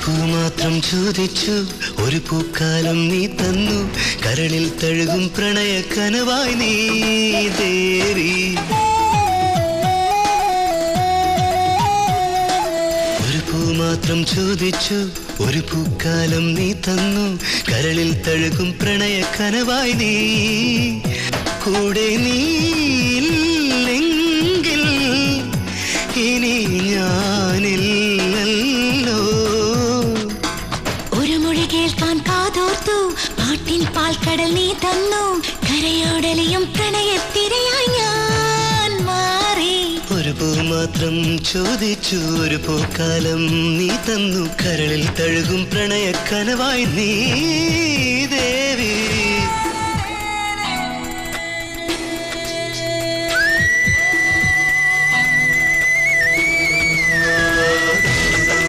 പൂ മാത്രം ചോദിച്ചു ഒരു പൂക്കാലം നീ തന്നു കരളിൽ തഴുകും പ്രണയ കനവായി നീ ദേവി ഒരു പൂ മാത്രം ചോദിച്ചു ഒരു പൂക്കാലം നീ തന്നു കരളിൽ തഴുകും പ്രണയ കനവായി നീ കൂടെ നീല്ലെങ്കിൽ ഇനി ഞാനില്ലല്ലോ ഒരു മൊഴി കേൾക്കാൻ കാതോർത്തു പാട്ടിൻ പാൽക്കടൽ നീ തന്നു കരയോടലിയും പ്രണയത്തിരയായി ഞാൻ മാറി ഒരു പൂ മാത്രം ചോദിച്ചു ഒരു പൂക്കാലം നീ തന്നു കരളിൽ തഴുകും പ്രണയ കനവായി നീ ദേവി